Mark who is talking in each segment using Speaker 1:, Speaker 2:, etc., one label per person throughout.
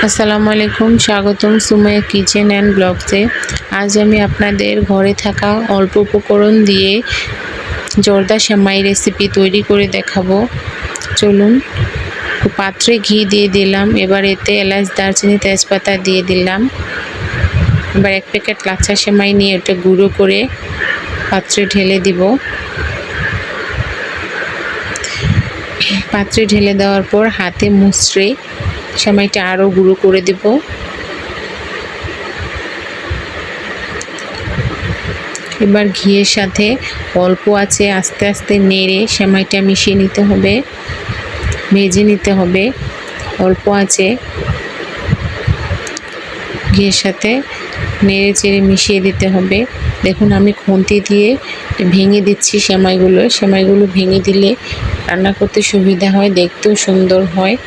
Speaker 1: আসসালামু আলাইকুম, স্বাগতম সুমাইয়া কিচেন অ্যান্ড ব্লগসে। আজ আমি আপনাদের ঘরে থাকা অল্প উপকরণ দিয়ে জর্দা সেমাই রেসিপি তৈরি করে দেখাবো। চলুন, পাত্রে ঘি দিয়ে দিলাম, এবার এতে এলাচ, দারচিনি, তেজপাতা দিয়ে দিলাম। এবার 1 প্যাকেট লাচ্ছা সেমাই নিয়ে ওটা গুঁড়ো করে পাত্রে ঢেলে দিব। পাত্রে ঢেলে দেওয়ার পর হাতে মুছড়ে সেমাইটা আরও গুঁড়ো করে দেব। এবার ঘিয়ের সাথে অল্প আছে আস্তে আস্তে নেড়ে সেমাইটা মিশিয়ে নিতে হবে, ভেজে নিতে হবে। অল্প আছে ঘিয়ের সাথে নেড়ে চেড়ে মিশিয়ে দিতে হবে। দেখুন, আমি খুন্তি দিয়ে ভেঙে দিচ্ছি সেমাইগুলো ভেঙে দিলে রান্না করতে সুবিধা হয়, দেখতেও সুন্দর হয়।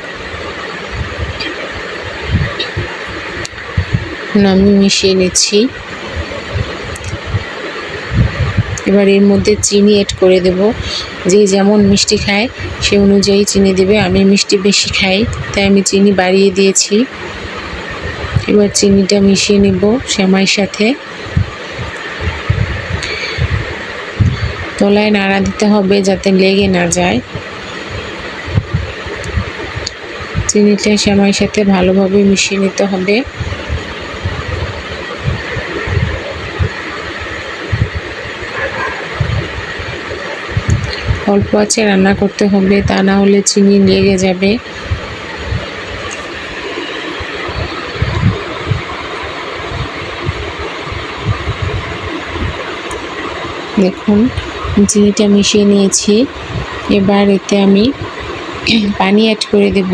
Speaker 1: আমি মিশিয়ে নিচ্ছি। এবার এর মধ্যে চিনি অ্যাড করে দেব। যে যেমন মিষ্টি খায় সে অনুযায়ী চিনি দেবে। আমি মিষ্টি বেশি খাই, তাই আমি চিনি বাড়িয়ে দিয়েছি। এবার চিনিটা মিশিয়ে নেব সেমাইয়ের সাথে। তলায় নাড়া দিতে হবে যাতে লেগে না যায়। চিনিটা সেমাইয়ের সাথে ভালোভাবে মিশিয়ে নিতে হবে। অল্প আছে রান্না করতে হবে, তা না হলে চিনি লেগে যাবে। দেখুন, চিনিটা মিশিয়ে নিয়েছি। এবার এতে আমি পানি অ্যাড করে দেব।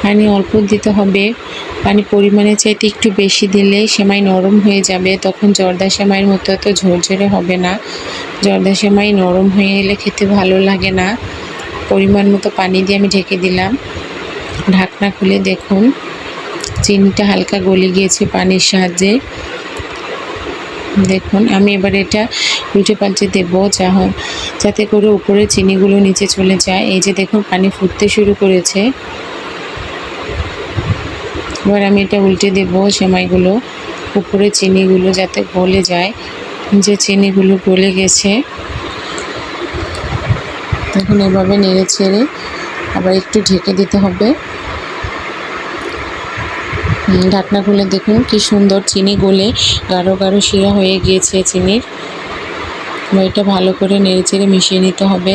Speaker 1: পানি অল্প দিতে হবে। পানি পরিমাণে চাইতে একটু বেশি দিলে সেমাই নরম হয়ে যাবে, তখন জর্দা সেমাইয়ের মতো এত ঝরঝরে হবে না। জর্দা সেমাই নরম হয়ে গেলে খেতে ভালো লাগে না। পরিমাণ মতো পানি দিয়ে আমি ঢেকে দিলাম। ঢাকনা খুলে দেখুন, চিনিটা হালকা গলে গিয়েছে পানির সাহায্যে। দেখুন, আমি এবার এটা উল্টে পাল্টে দেবো যাতে করে উপরে চিনিগুলো নিচে চলে যায়। এই যে দেখুন, পানি ফুটতে শুরু করেছে। এবার আমি এটা উল্টে দেব সেমাইগুলো, উপরে চিনিগুলো যাতে গলে যায়। যে চিনিগুলো গলে গেছে, দেখুন এভাবে নেড়ে ছেড়ে আবার একটু ঢেকে দিতে হবে। ঢাকনা খুলে দেখুন কি সুন্দর চিনি গলে গাঢ় গাঢ় শিরা হয়ে গিয়েছে চিনির। এটা ভালো করে নেড়ে চেড়ে মিশিয়ে নিতে হবে।